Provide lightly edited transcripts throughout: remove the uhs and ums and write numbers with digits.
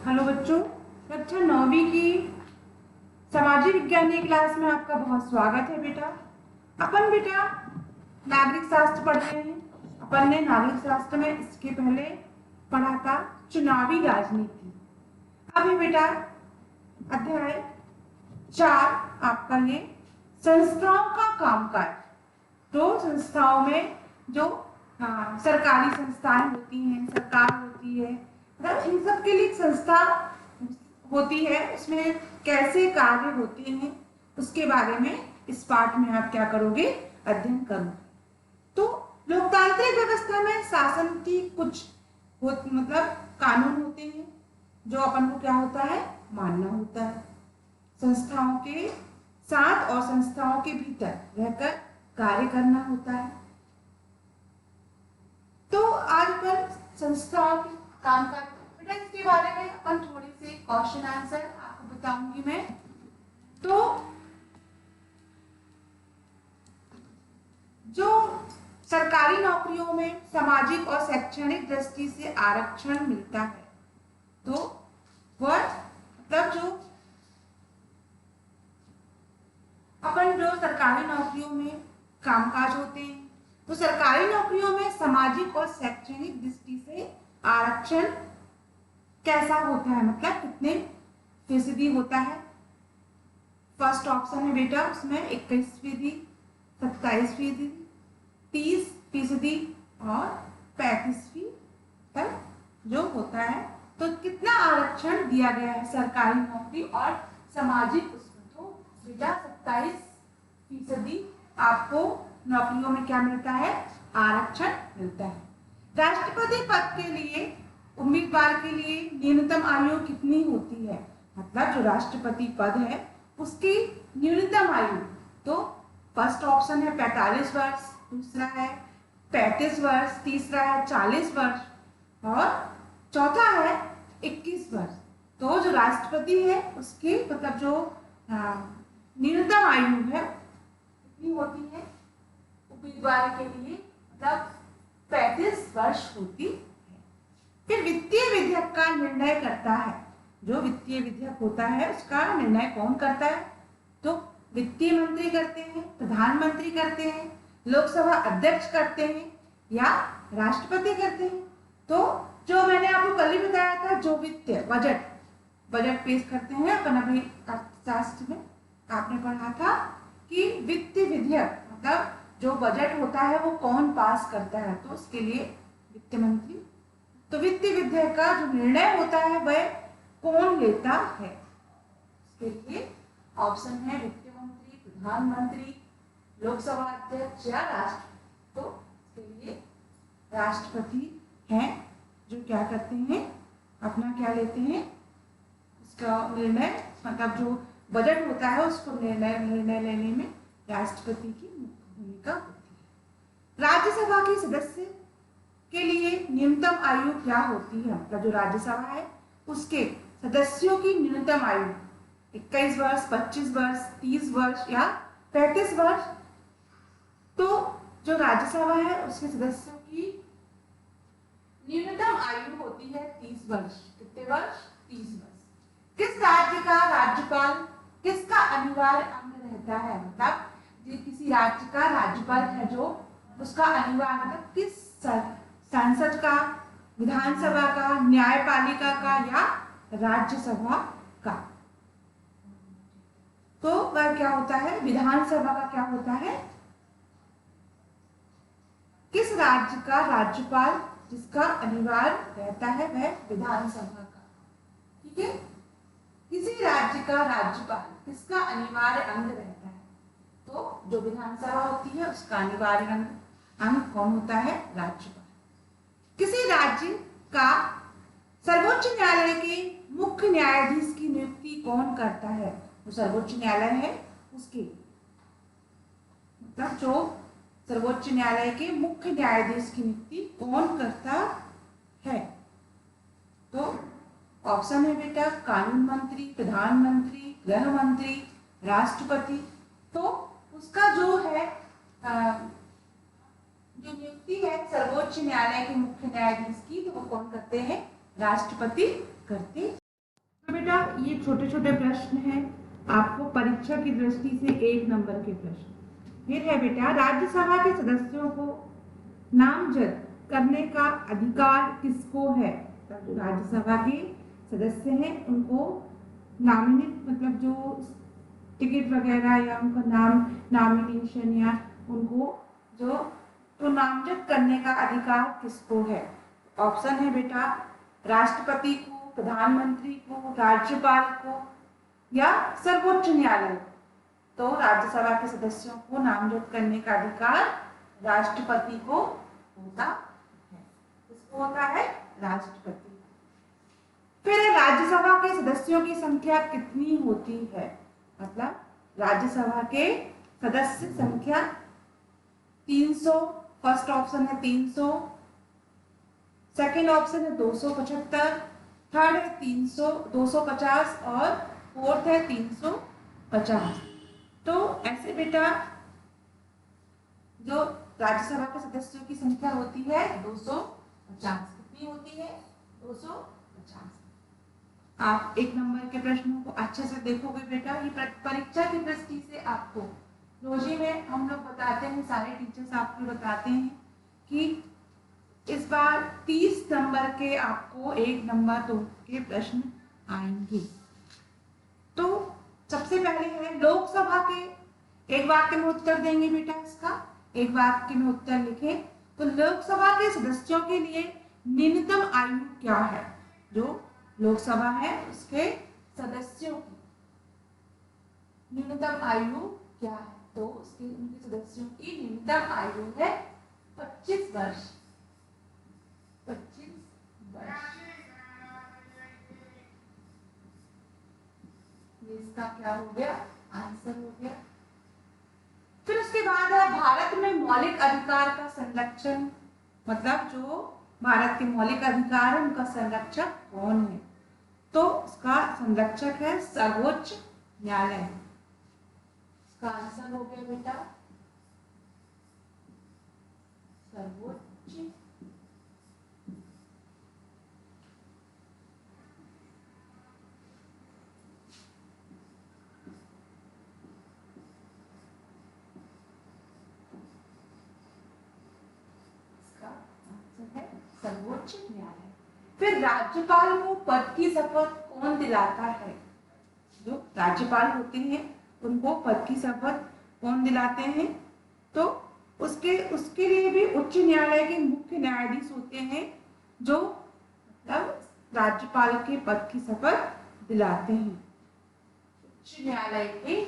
Hello बच्चों, कक्षा 9वीं की सामाजिक विज्ञान की क्लास में आपका बहुत स्वागत है। बेटा नागरिक शास्त्र पढ़ रहे हैं। अपन ने नागरिक शास्त्र में इसके पहले पढ़ा था चुनावी राजनीति। अभी बेटा अध्याय 4 आपका ये संस्थाओं का कामकाज। तो संस्थाओं में जो सरकारी संस्थाएं होती हैं, सरकार होती है, मतलब इन सब के लिए एक संस्था होती है, उसमें कैसे कार्य होते हैं उसके बारे में इस पाठ में आप क्या करोगे, अध्ययन करोगे। तो लोकतांत्रिक व्यवस्था में शासन की कुछ मतलब कानून होते हैं जो अपन को क्या होता है, मानना होता है। संस्थाओं के साथ और संस्थाओं के भीतर रहकर कार्य करना होता है। तो आज पर संस्थाओं के कामकाज बेटा इसके बारे में अपन थोड़े से क्वेश्चन आंसर आपको बताऊंगी मैं। तो जो सरकारी नौकरियों में सामाजिक और शैक्षणिक दृष्टि से आरक्षण मिलता है, तो वह मतलब जो अपन जो सरकारी नौकरियों में कामकाज होते हैं, तो सरकारी नौकरियों में सामाजिक और शैक्षणिक दृष्टि से आरक्षण कैसा होता है, मतलब कितने फीसदी होता है। फर्स्ट ऑप्शन है बेटा उसमें 21%, 27%, 30% और 35% तक जो होता है। तो कितना आरक्षण दिया गया है सरकारी नौकरी और सामाजिक उसमें, तो बेटा 27% आपको नौकरियों में क्या मिलता है, आरक्षण मिलता है। राष्ट्रपति पद के लिए उम्मीदवार के लिए न्यूनतम आयु कितनी होती है, मतलब जो राष्ट्रपति पद है उसकी न्यूनतम आयु, तो फर्स्ट ऑप्शन है 45 वर्ष, दूसरा है 35 वर्ष, तीसरा है 40 वर्ष और चौथा है 21 वर्ष। तो जो राष्ट्रपति है उसकी मतलब जो न्यूनतम आयु है कितनी होती है उम्मीदवार के लिए, मतलब 35 वर्ष होती है। फिर वित्तीय विधेयक का निर्णय करता है, जो वित्तीय विधेयक होता है उसका निर्णय कौन करता है, तो वित्तीय मंत्री करते हैं, प्रधानमंत्री करते हैं, लोकसभा अध्यक्ष करते हैं या राष्ट्रपति करते हैं। तो जो मैंने आपको कल ही बताया था, जो वित्तीय बजट पेश करते हैं, अपन अभी अर्थशास्त्र में आपने पढ़ा था कि वित्तीय विधेयक मतलब जो बजट होता है वो कौन पास करता है, तो उसके लिए वित्त मंत्री। तो वित्तीय विधेयक का जो निर्णय होता है वह कौन लेता है, इसके लिए ऑप्शन है वित्त मंत्री, प्रधानमंत्री, लोकसभा अध्यक्ष या राष्ट्रपति। तो इसके लिए राष्ट्रपति हैं जो क्या करते हैं, अपना क्या लेते हैं, इसका निर्णय, मतलब जो बजट होता है उसको निर्णय लेने में राष्ट्रपति की मुख्य भूमिका होती है। राज्यसभा के सदस्य के लिए न्यूनतम आयु क्या होती है, मतलब जो राज्यसभा है उसके सदस्यों की न्यूनतम आयु 21 वर्ष, 25 वर्ष, 30 वर्ष या 35 वर्ष। तो जो राज्यसभा है उसके सदस्यों की न्यूनतम आयु होती है 30 वर्ष। कितने वर्ष, 30 वर्ष। किस राज्य का राज्यपाल किसका अनिवार्य अंग रहता है, मतलब किसी राज्य का राज्यपाल है जो उसका अनिवार्य, मतलब किस संसद का, विधानसभा का, न्यायपालिका का या राज्यसभा का, तो वह क्या होता है, विधानसभा का क्या होता है। किस राज्य का राज्यपाल जिसका अनिवार्य रहता है वह विधानसभा का, ठीक है। किसी राज्य का राज्यपाल किसका अनिवार्य अंग रहता है, तो जो विधानसभा होती है उसका अनिवार्य अंग कौन होता है, राज्यपाल। किसी राज्य का सर्वोच्च न्यायालय के मुख्य न्यायाधीश की नियुक्ति कौन करता है, जो सर्वोच्च न्यायालय है उसके, मतलब जो सर्वोच्च न्यायालय के मुख्य न्यायाधीश की नियुक्ति कौन करता है, तो ऑप्शन है बेटा कानून मंत्री, प्रधानमंत्री, गृह मंत्री, राष्ट्रपति। तो उसका जो है जो नियुक्ति है सर्वोच्च न्यायालय के मुख्य न्यायाधीश की, तो वो कौन करते हैं, राष्ट्रपति करते छोटे छोटे प्रश्न हैं, आपको परीक्षा की दृष्टि से 1 नंबर के प्रश्न। फिर है बेटा, राज्यसभा के सदस्यों को नामजद करने का अधिकार किसको है? जो राज्यसभा के सदस्य हैं उनको नामिनेट, मतलब जो टिकट वगैरह या उनका नाम नॉमिनेशन या उनको जो तो नामजद करने का अधिकार किसको है? ऑप्शन है बेटा, राष्ट्रपति को, प्रधानमंत्री को, राज्यपाल को या सर्वोच्च न्यायालय। तो राज्यसभा के सदस्यों को नामजद करने का अधिकार राष्ट्रपति को होता है। किसको होता है? राष्ट्रपति। फिर राज्यसभा के सदस्यों की संख्या कितनी होती है? मतलब राज्यसभा के सदस्य संख्या 300, फर्स्ट ऑप्शन है 300, सेकंड ऑप्शन है 275, थर्ड है 300 250 और फोर्थ है 350। तो ऐसे बेटा जो राज्यसभा के सदस्यों की संख्या होती है 250। कितनी होती है? 250। आप 1 नंबर के प्रश्नों को अच्छे से देखोगे बेटा। ये परीक्षा की दृष्टि से आपको रोजी में हम लोग बताते हैं, सारे टीचर्स आपको बताते हैं कि इस बार 30 नंबर के आपको 1 नंबर 2 के प्रश्न आएंगे। तो सबसे पहले है लोकसभा के, एक वाक्य में उत्तर देंगे बेटा। इसका एक वाक्य में उत्तर लिखें। तो लोकसभा के सदस्यों के लिए न्यूनतम आयु क्या है? जो लोकसभा है उसके सदस्यों की न्यूनतम आयु क्या है? तो उसके उनके सदस्यों की न्यूनतम आयु है 25 वर्ष। 25 वर्ष। इसका क्या हो गया? आंसर हो गया। फिर उसके बाद है भारत में मौलिक अधिकार का संरक्षण, मतलब जो भारत के मौलिक अधिकार है उनका संरक्षक कौन है? तो उसका संरक्षक है सर्वोच्च न्यायालय। इसका आंसर हो गया बेटा सर्वोच्च। सर्वोच्च न्यायालय। फिर राज्यपाल को पद की शपथ कौन दिलाता है? जो राज्यपाल होते हैं उनको पद की शपथ कौन दिलाते हैं? तो उसके लिए भी उच्च न्यायालय के मुख्य न्यायाधीश होते हैं, जो मतलब राज्यपाल के पद की शपथ दिलाते हैं। उच्च न्यायालय के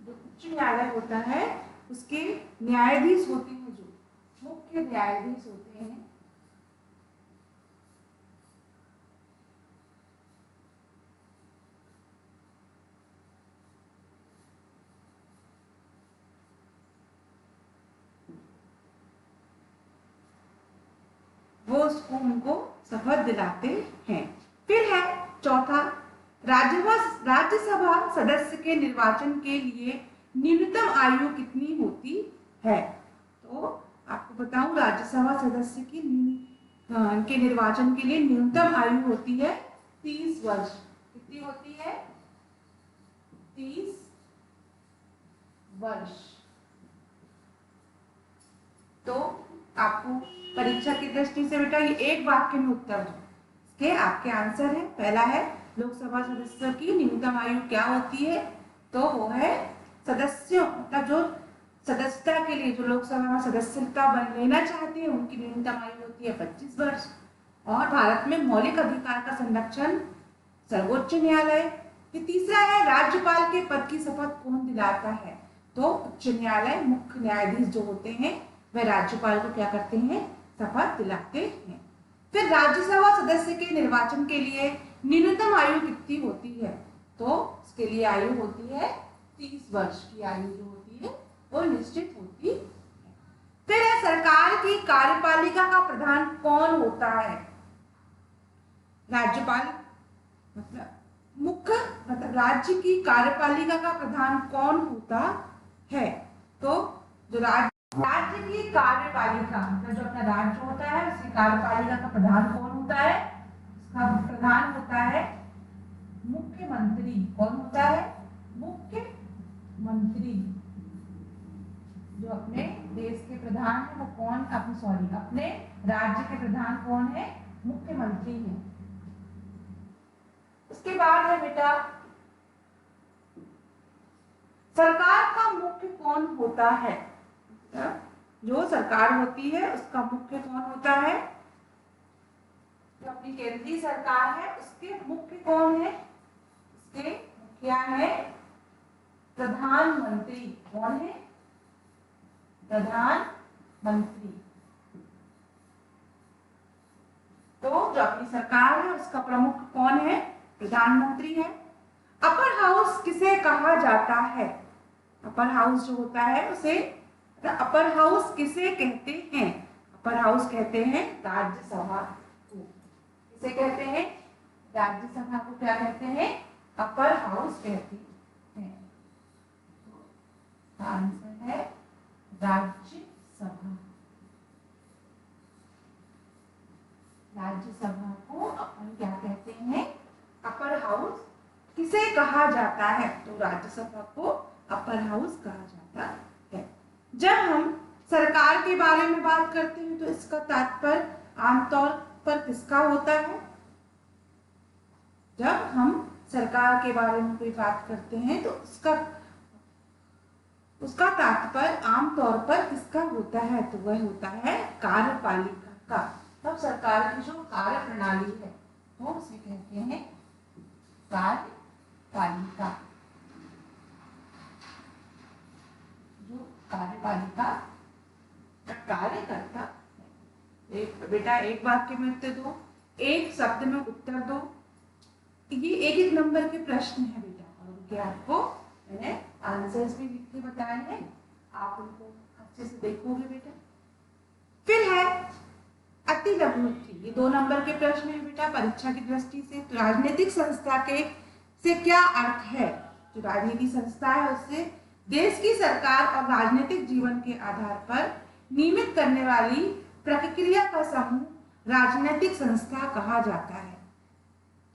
उच्च न्यायालय होता है उसके न्यायाधीश होते हैं, जो मुख्य न्यायाधीश होते हैं। वो उसको उनको शपथ दिलाते हैं। फिर है चौथा, राज्यसभा सदस्य के निर्वाचन के लिए न्यूनतम आयु कितनी होती है? तो आपको बताऊं, राज्यसभा सदस्य की के निर्वाचन के लिए न्यूनतम आयु होती है 30 वर्ष। कितनी होती है? 30 वर्ष। तो आपको परीक्षा की दृष्टि से बेटा ये एक वाक्य में उत्तर दो। इसके आपके आंसर है। पहला है लोकसभा सदस्य की न्यूनतम आयु क्या होती है? तो वो है सदस्यों, मतलब जो सदस्यता के लिए जो लोकसभा में सदस्यता बन लेना चाहते हैं उनकी न्यूनतम आयु होती है 25 वर्ष। और भारत में मौलिक अधिकार का संरक्षण सर्वोच्च न्यायालय। फिर तीसरा है राज्यपाल के पद की शपथ कौन दिलाता है? तो उच्च न्यायालय मुख्य न्यायाधीश जो होते हैं वह राज्यपाल को क्या करते हैं? शपथ दिलाते हैं। फिर राज्यसभा सदस्य के निर्वाचन के लिए न्यूनतम आयु कितनी होती है? तो इसके लिए आयु होती है 30 वर्ष की आयु जो होती है वो निश्चित होती है। फिर है सरकार की कार्यपालिका का प्रधान कौन होता है? राज्यपाल, मतलब मुख्य, मतलब राज्य की कार्यपालिका का प्रधान कौन होता है? तो जो राज्य राज्य की कार्यपालिका मतलब जो अपना राज्य होता है उसकी कार्यपालिका का प्रधान कौन होता है? उसका प्रधान होता है मुख्यमंत्री। कौन होता है? मुख्यमंत्री। जो अपने देश के प्रधान है वो कौन, अपने राज्य के प्रधान कौन है? मुख्यमंत्री है। उसके बाद है बेटा सरकार का मुख्य कौन होता है? जो सरकार होती है उसका मुख्य कौन होता है? जो अपनी केंद्रीय सरकार है उसके मुख्य कौन है? उसके मुखिया है प्रधानमंत्री। कौन है? प्रधानमंत्री। तो जो अपनी सरकार है उसका प्रमुख कौन है? प्रधानमंत्री है। अपर हाउस किसे कहा जाता है? अपर हाउस जो होता है उसे अपर हाउस किसे कहते हैं? अपर हाउस कहते हैं राज्यसभा को। किसे कहते हैं? राज्यसभा को क्या कहते हैं? अपर हाउस कहते हैं। आंसर है राज्यसभा। राज्यसभा को अपन क्या कहते हैं? Upper house. किसे कहा जाता है? तो राज्यसभा को अपर हाउस कहा जाता है। जब हम सरकार के बारे में बात करते हैं तो इसका तात्पर्य आमतौर पर किसका होता है? जब हम सरकार के बारे में कोई बात करते हैं तो उसका तात्पर्य आमतौर पर किसका होता है? तो वह होता है कार्यपालिका का। तब सरकार की जो कार्य प्रणाली है वो उसे कहते हैं कार्यपालिका। जो कार्यपालिका का कार्य करता है। बेटा एक वाक्य में उत्तर दो, एक शब्द में उत्तर दो। ये एक एक नंबर के प्रश्न है बेटा और उनके आपको मैंने आंसर्स भी लिख के बताए हैं, आप उनको अच्छे से देखोगे बेटा। फिर है अति लघुमती। ये 2 नंबर के प्रश्न है बेटा परीक्षा की दृष्टि से। तो राजनीतिक संस्था के से क्या अर्थ है? जो राजनीतिक संस्था है उससे देश की सरकार और राजनीतिक जीवन के आधार पर नियमित करने वाली प्रक्रिया का समूह राजनीतिक संस्था कहा जाता है।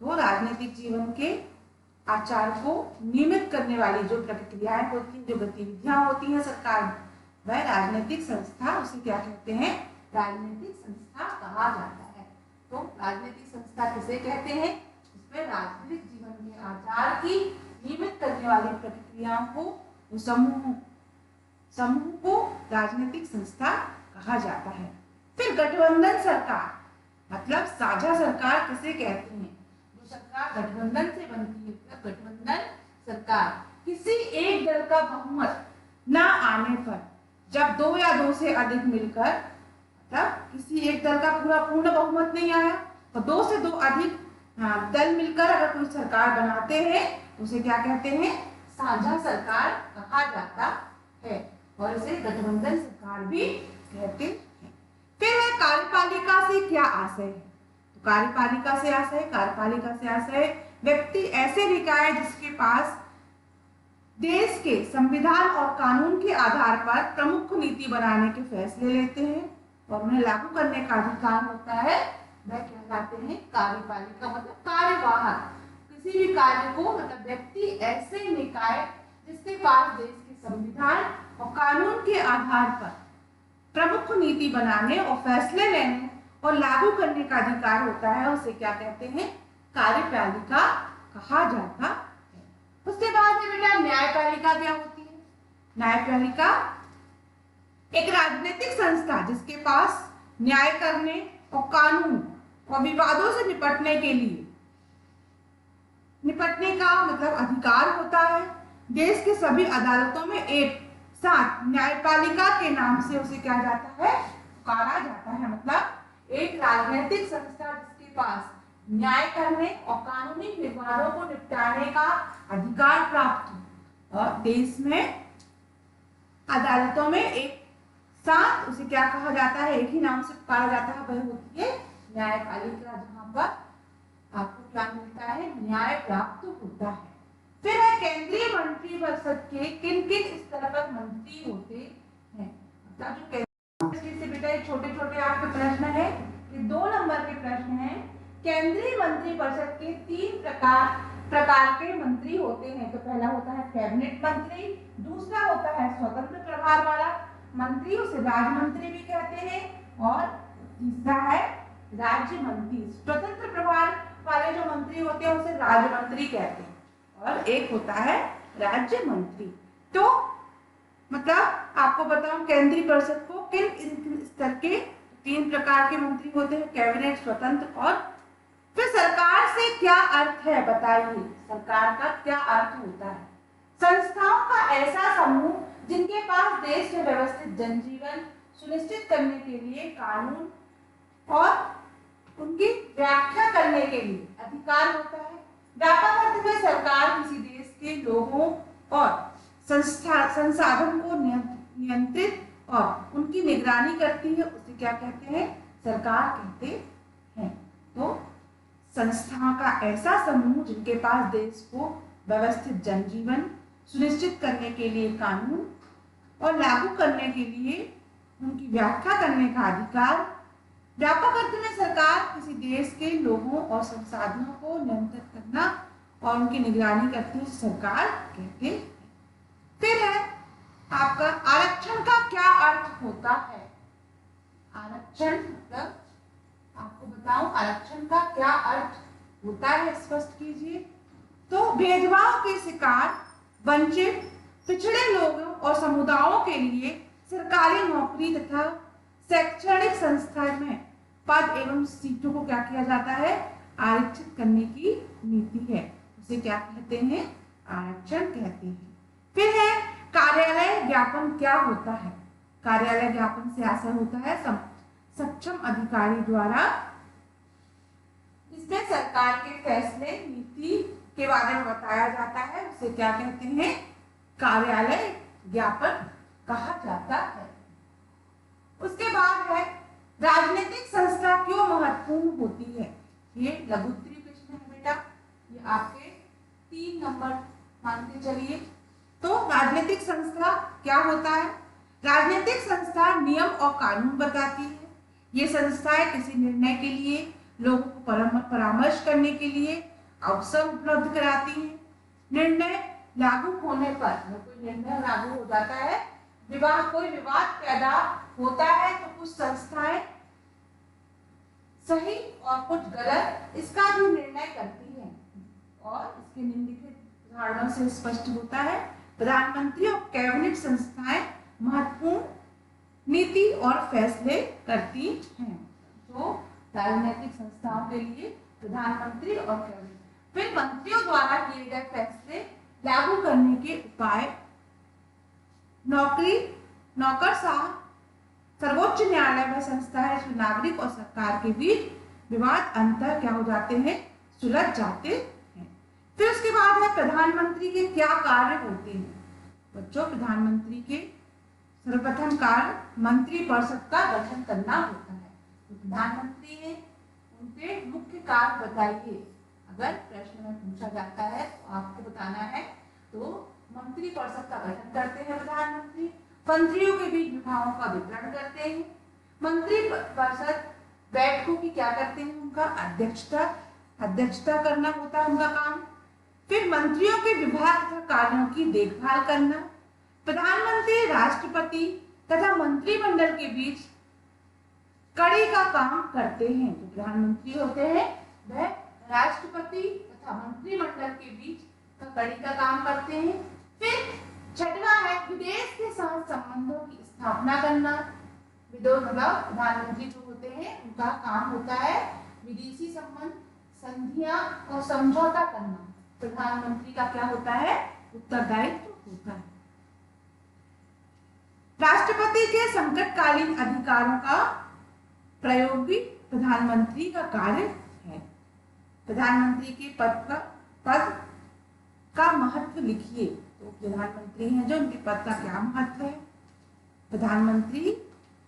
तो राजनीतिक जीवन के आचार को नियमित करने वाली जो प्रक्रियाएं होती हैं, जो गतिविधियां होती हैं सरकार में, वह राजनीतिक संस्था, उसे क्या कहते हैं? राजनीतिक संस्था कहा जाता है। तो राजनीतिक संस्था किसे कहते हैं? इसमें राजनीतिक जीवन के आचार की नियमित करने वाली प्रक्रियाओं को समूह को राजनीतिक संस्था कहा जाता है। फिर गठबंधन सरकार मतलब साझा सरकार किसे कहते हैं? जो सरकार गठबंधन से बनती है, गठबंधन सरकार किसी एक दल का बहुमत ना आने पर, जब 2 या 2 से अधिक मिलकर, मतलब किसी एक दल का पूर्ण बहुमत नहीं आया तो 2 से 2 अधिक दल मिलकर अगर कोई सरकार बनाते हैं तो उसे क्या कहते हैं? साझा सरकार कहा जाता है और इसे गठबंधन सरकार भी कहते हैं। फिर है कार्यपालिका से क्या आशय है? तो कार्यपालिका से आशय व्यक्ति ऐसे निकाय जिसके पास देश के संविधान और कानून के आधार पर प्रमुख नीति बनाने के फैसले लेते हैं और उन्हें लागू करने का अधिकार होता है, वह कहलाते हैं कार्यपालिका। मतलब कार्यवाहक किसी भी कार्य को, मतलब व्यक्ति ऐसे निकाय जिसके पास देश के संविधान और कानून के आधार पर प्रमुख नीति बनाने और फैसले लेने और लागू करने का अधिकार होता है, उसे क्या कहते हैं? कार्यपालिका कहा जाता है। उसके बाद में बेटा न्यायपालिका क्या होती है? न्यायपालिका एक राजनीतिक संस्था जिसके पास न्याय करने और कानून और विवादों से निपटने का मतलब अधिकार होता है। देश के सभी अदालतों में एक साथ न्यायपालिका के नाम से उसे क्या जाता है? पुकारा जाता है। मतलब एक राजनीतिक संस्था जिसके पास न्याय करने और कानूनी विवादों को निपटाने का अधिकार प्राप्त हो और देश में अदालतों में एक साथ उसे क्या कहा जाता है? एक ही नाम से पुकारा जाता है, वह होती है न्यायपालिका, जहां पर आपको क्या मिलता है? न्याय प्राप्त होता है। फिर है केंद्रीय मंत्रिपरिषद के किन किन स्तर पर मंत्री होते हैं? से बेटा ये छोटे छोटे आपके प्रश्न है, ये 2 नंबर के प्रश्न हैं। केंद्रीय मंत्रिपरिषद के 3 प्रकार के मंत्री होते हैं। तो पहला होता है कैबिनेट मंत्री, दूसरा होता है स्वतंत्र प्रभार वाला मंत्री, उसे राज्य मंत्री भी कहते हैं, और तीसरा है राज्य मंत्री। स्वतंत्र प्रभार वाले जो मंत्री होते हैं उसे राज्य मंत्री कहते हैं, और एक होता है राज्य मंत्री। तो मतलब आपको बताऊं केंद्रीय परिषद को किन स्तर के 3 प्रकार के मंत्री होते हैं, कैबिनेट, स्वतंत्र और फिर सरकार से क्या अर्थ है बताइए, सरकार का क्या अर्थ होता है। संस्थाओं का ऐसा समूह जिनके पास देश में व्यवस्थित जनजीवन सुनिश्चित करने के लिए कानून और उनकी व्याख्या करने के लिए अधिकार होता है। व्यापक अर्थ में सरकार किसी देश के लोगों और संसाधन को नियंत्रित और उनकी निगरानी करती है, उसे क्या कहते हैं, सरकार कहते हैं। तो संस्थाओं का ऐसा समूह जिनके पास देश को व्यवस्थित जनजीवन सुनिश्चित करने के लिए कानून और लागू करने के लिए उनकी व्याख्या करने का अधिकार। व्यापक अर्थ में सरकार किसी देश के लोगों और संसाधनों को नियंत्रित करना और उनकी निगरानी करती है, सरकार कहते हैं। फिर है आपका आरक्षण का क्या अर्थ होता है। आरक्षण मतलब आपको बताऊं आरक्षण का क्या अर्थ होता है, स्पष्ट कीजिए। तो भेदभाव के शिकार वंचित पिछड़े लोगों और समुदायों के लिए सरकारी नौकरी तथा शैक्षणिक संस्था में पद एवं सीटों को क्या किया जाता है, आरक्षित करने की नीति है, उसे क्या कहते हैं, आरक्षण कहते हैं। फिर है कार्यालय ज्ञापन क्या होता है। कार्यालय ज्ञापन से आशय होता है सक्षम अधिकारी द्वारा, इसमें सरकार के फैसले नीति के बारे में बताया जाता है, उसे क्या कहते हैं, कार्यालय ज्ञापन कहा जाता है। उसके बाद है राजनीतिक संस्था क्यों महत्वपूर्ण होती है। ये लघुत्तरीय प्रश्न है बेटा, ये आपके 3 नंबर मानते चलिए। तो राजनीतिक संस्था क्या होता है। राजनीतिक संस्था नियम और कानून बताती है। ये संस्थाएं किसी निर्णय के लिए लोगों को परामर्श करने के लिए अवसर उपलब्ध कराती हैं। निर्णय लागू होने पर कोई निर्णय लागू हो जाता है, कोई विवाद पैदा होता है, तो कुछ संस्थाएं सही और कुछ गलत इसका भी निर्णय करती है, और इसके निम्नलिखित उदाहरणों से स्पष्ट होता है। प्रधानमंत्री और कैबिनेट संस्थाएं महत्वपूर्ण नीति और फैसले करती हैं। तो राजनीतिक संस्थाओं के लिए प्रधानमंत्री और कैबिनेट, फिर मंत्रियों द्वारा किए गए फैसले लागू करने के उपाय, नौकरशाह, सर्वोच्च न्यायालय वह संस्था है जो नागरिक और सरकार के बीच विवाद अंतर क्या हो जाते हैं, सुलझ जाते हैं। फिर उसके बाद है प्रधानमंत्री के क्या कार्य होते हैं। बच्चों, प्रधानमंत्री के सर्वप्रथम कार्य मंत्रिपरिषद का गठन करना होता है। तो प्रधानमंत्री है, उनके मुख्य कार्य बताइए। अगर प्रश्न में पूछा जाता है तो आपको बताना है। तो मंत्रिपरिषद का गठन करते हैं प्रधानमंत्री, मंत्रियों के बीच विभागों का वितरण करते हैं, मंत्रिपरिषद बैठकों की क्या करते हैं, उनका अध्यक्षता करना होता है उनका काम। फिर मंत्रियों के विभाग तथा कार्यों की देखभाल करना। प्रधानमंत्री राष्ट्रपति तथा मंत्रिमंडल के बीच कड़ी का काम करते हैं। जो प्रधानमंत्री होते हैं वह राष्ट्रपति तथा मंत्रिमंडल के बीच कड़ी का काम करते हैं। फिर छठवां है विदेश के साथ संबंधों की स्थापना करना। प्रधानमंत्री जो होते हैं उनका काम होता है विदेशी संबंध, संधियां और समझौता करना। प्रधानमंत्री का क्या होता है, उत्तरदायित्व होता है। राष्ट्रपति के संकटकालीन अधिकारों का प्रयोग भी प्रधानमंत्री का कार्य है। प्रधानमंत्री के पद का महत्व लिखिए। तो प्रधानमंत्री हैं जो उनके पद का क्या महत्व है। प्रधानमंत्री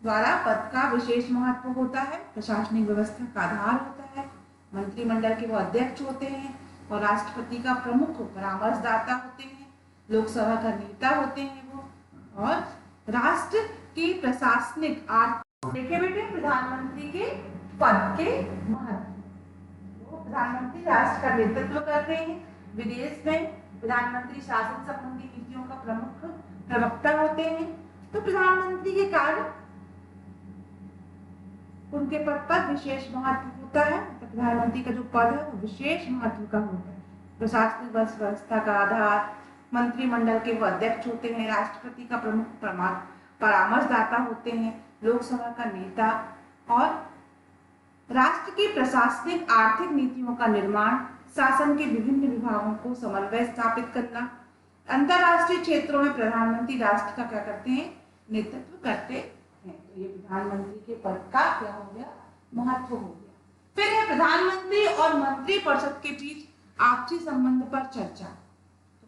द्वारा पद का विशेष महत्व होता है, प्रशासनिक व्यवस्था का आधार होता है, मंत्रिमंडल के वो अध्यक्ष होते हैं और राष्ट्रपति का प्रमुख परामर्शदाता होते हैं, लोकसभा का नेता होते हैं वो, और राष्ट्र की प्रशासनिक आर्थिक, देखिए बेटे प्रधानमंत्री के पद के महत्व, प्रधानमंत्री राष्ट्र का नेतृत्व करते हैं। विदेश में प्रधानमंत्री शासन संबंधी नीतियों का प्रमुख प्रवक्ता होते हैं। तो प्रधानमंत्री के कार्य, उनके पद पर विशेष महत्व होता है। तो प्रधानमंत्री का जो पद है वो विशेष महत्व का होता है। प्रशासनिक व्यवस्था का आधार, मंत्रिमंडल के वो अध्यक्ष होते हैं, राष्ट्रपति का प्रमुख परामर्शदाता होते हैं, लोकसभा का नेता, और राष्ट्र की प्रशासनिक आर्थिक नीतियों का निर्माण, शासन के विभिन्न विभागों को समन्वय स्थापित करना। अंतरराष्ट्रीय क्षेत्रों में प्रधानमंत्री राष्ट्र का क्या करते हैं, नेतृत्व करते हैं। तो ये प्रधानमंत्री के पद का क्या हो गया, महत्व हो गया। फिर है प्रधानमंत्री और मंत्रिपरिषद के बीच आपसी संबंध पर चर्चा।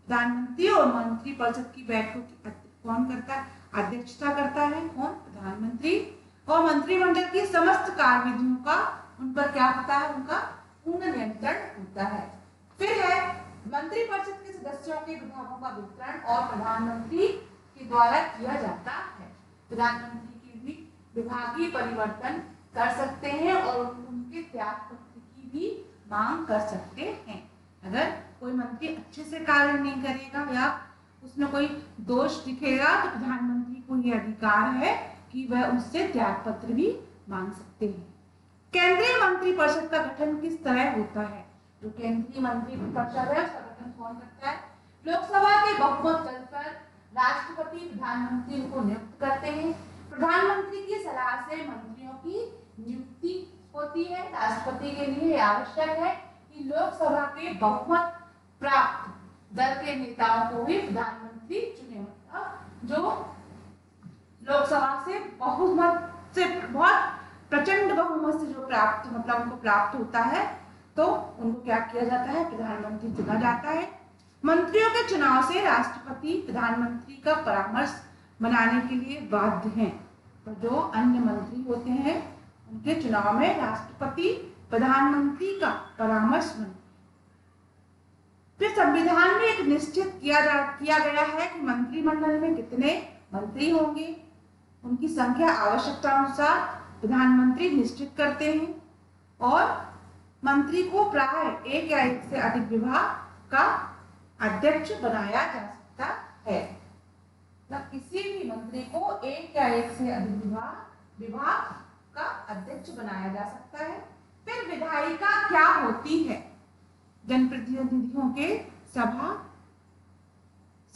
प्रधानमंत्री और मंत्रिपरिषद की बैठकों की कौन करता है, अध्यक्षता करता है, कौन, प्रधानमंत्री। और मंत्रिमंडल की समस्त कार्यविधियों का उन पर क्या होता है, उनका पूर्ण नियंत्रण होता है। फिर है मंत्रिपरिषद के सदस्यों के विभागों का वितरण और प्रधानमंत्री के द्वारा किया जाता है। प्रधानमंत्री के भी विभागीय परिवर्तन कर सकते हैं और उनके त्यागपत्र की भी मांग कर सकते हैं। अगर कोई मंत्री अच्छे से कार्य नहीं करेगा या उसमें कोई दोष दिखेगा तो प्रधानमंत्री को यह अधिकार है कि वह उससे त्यागपत्र भी मांग सकते हैं। केंद्रीय मंत्रिपरिषद का गठन किस तरह होता है, जो केंद्रीय मंत्रिपरिषद है उसका गठन कौन करता है, लोकसभा के बहुमत बल पर राष्ट्रपति प्रधानमंत्री को नियुक्त करते हैं। प्रधानमंत्री की सलाह से मंत्रियों की नियुक्ति होती है। राष्ट्रपति के लिए आवश्यक है कि लोकसभा के बहुमत प्राप्त दल के नेताओं को ही प्रधानमंत्री चुने। मतलब जो लोकसभा से बहुमत से, बहुत प्रचंड बहुमत से जो प्राप्त, मतलब उनको प्राप्त होता है, तो उनको क्या किया जाता है, प्रधानमंत्री चुना जाता है। मंत्रियों के चुनाव से राष्ट्रपति प्रधानमंत्री का परामर्श बनाने के लिए बाध्य हैं। तो जो अन्य मंत्री होते हैं उनके चुनाव में राष्ट्रपति प्रधानमंत्री का परामर्श बन। फिर संविधान में एक निश्चित किया गया है कि मंत्रिमंडल में कितने मंत्री होंगे, उनकी संख्या आवश्यकता अनुसार प्रधानमंत्री निश्चित करते हैं और मंत्री को प्राय एक या एक से अधिक विभाग का अध्यक्ष बनाया जा सकता है। मतलब किसी भी मंत्री को एक या एक से अधिक विभाग का अध्यक्ष बनाया जा सकता है। फिर विधायिका क्या होती है, जनप्रतिनिधियों के सभा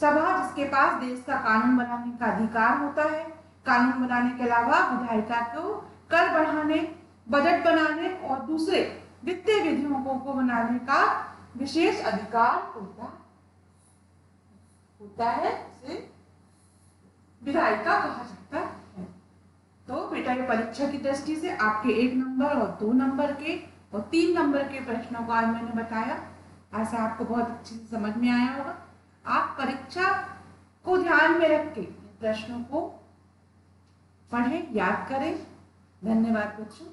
जिसके पास देश का कानून बनाने का अधिकार होता है। कानून बनाने के अलावा विधायिका को कर बढ़ाने, बजट बनाने और दूसरे वित्तीय विधियों को बनाने का विशेष अधिकार होता है, इसे विधायिका कहा जाता है। तो बेटा ये परीक्षा की दृष्टि से आपके 1 नंबर और 2 नंबर के और 3 नंबर के प्रश्नों को आज मैंने बताया। ऐसा आपको बहुत अच्छे से समझ में आया होगा। आप परीक्षा को ध्यान में रख के प्रश्नों को पढ़ें, याद करें। धन्यवाद बच्चों।